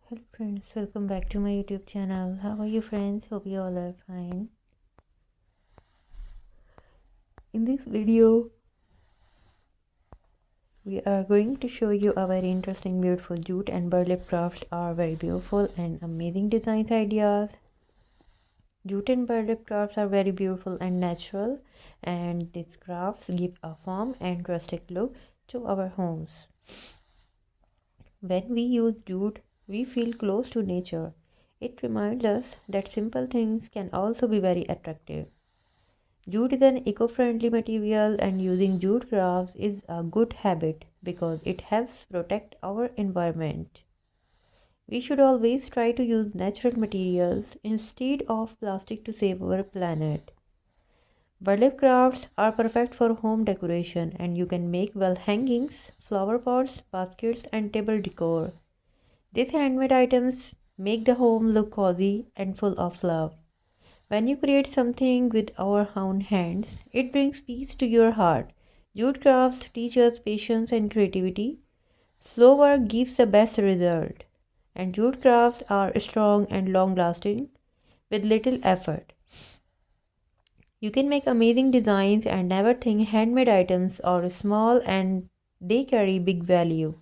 Hello friends, welcome back to my YouTube channel. How are you friends? Hope you all are fine. In this video, we are going to show you a very interesting, beautiful jute and burlap crafts are very beautiful and amazing designs ideas. Jute and burlap crafts are very beautiful and natural, and these crafts give a warm and rustic look to our homes. When we use jute, we feel close to nature. It reminds us that simple things can also be very attractive. Jute is an eco-friendly material, and using jute crafts is a good habit because it helps protect our environment. We should always try to use natural materials instead of plastic to save our planet. Burlap crafts are perfect for home decoration, and you can make wall hangings, flower pots, baskets, and table decor. These handmade items make the home look cozy and full of love. When you create something with our own hands, it brings peace to your heart. Jute crafts teach us patience and creativity. Slow work gives the best result. And jute crafts are strong and long lasting with little effort. You can make amazing designs and never think handmade items are small and they carry big value.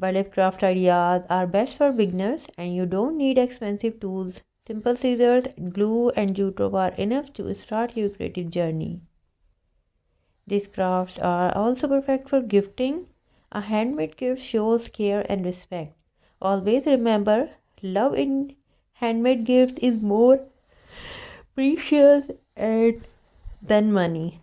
Burlap craft ideas are best for beginners, and you don't need expensive tools. Simple scissors, glue, and jute rope are enough to start your creative journey. These crafts are also perfect for gifting. A handmade gift shows care and respect. Always remember, love in handmade gifts is more precious and than money.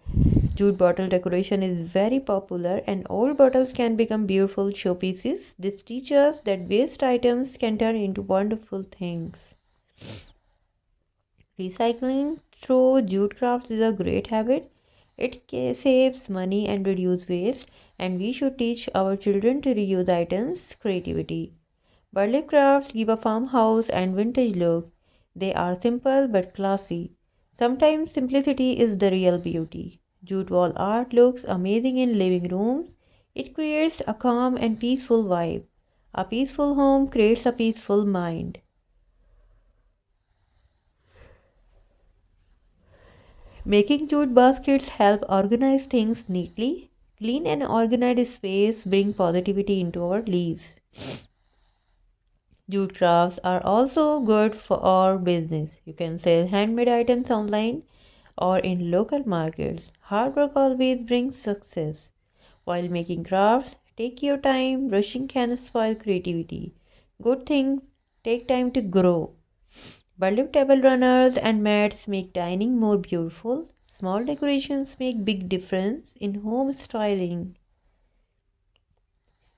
Jute bottle decoration is very popular, and old bottles can become beautiful showpieces. This teaches that waste items can turn into wonderful things. Recycling through jute crafts is a great habit. It saves money and reduces waste, and we should teach our children to reuse items. Creativity. Burlap crafts give a farmhouse and vintage look. They are simple but classy. Sometimes simplicity is the real beauty. Jute wall art looks amazing in living rooms. It creates a calm and peaceful vibe. A peaceful home creates a peaceful mind. Making jute baskets help organize things neatly. Clean and organized space bring positivity into our lives. Jute crafts are also good for our business. You can sell handmade items online or in local markets. Hard work always brings success. While making crafts, take your time. Rushing can spoil creativity. Good things take time to grow. Burlap table runners and mats make dining more beautiful. Small decorations make big difference in home styling.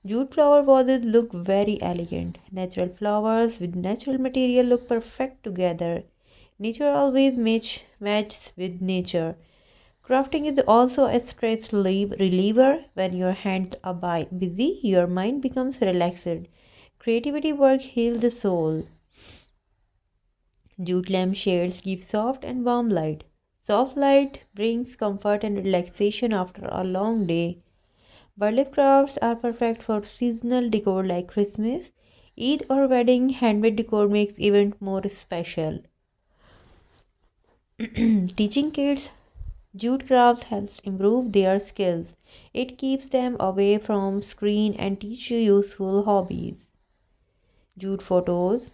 Jute flower vases look very elegant. Natural flowers with natural material look perfect together. Nature always matches with nature. Crafting is also a stress reliever. When your hands are busy, your mind becomes relaxed. Creativity work heals the soul. Jute lamp shades give soft and warm light. Soft light brings comfort and relaxation after a long day. Burlap crafts are perfect for seasonal decor like Christmas, Eid, or wedding. Handmade decor makes event more special. Teaching kids jute crafts helps improve their skills. It keeps them away from screen and teach you useful hobbies. Jute photos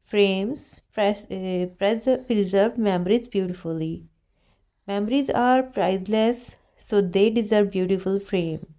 frames preserve memories beautifully. Memories are priceless, so they deserve beautiful frame.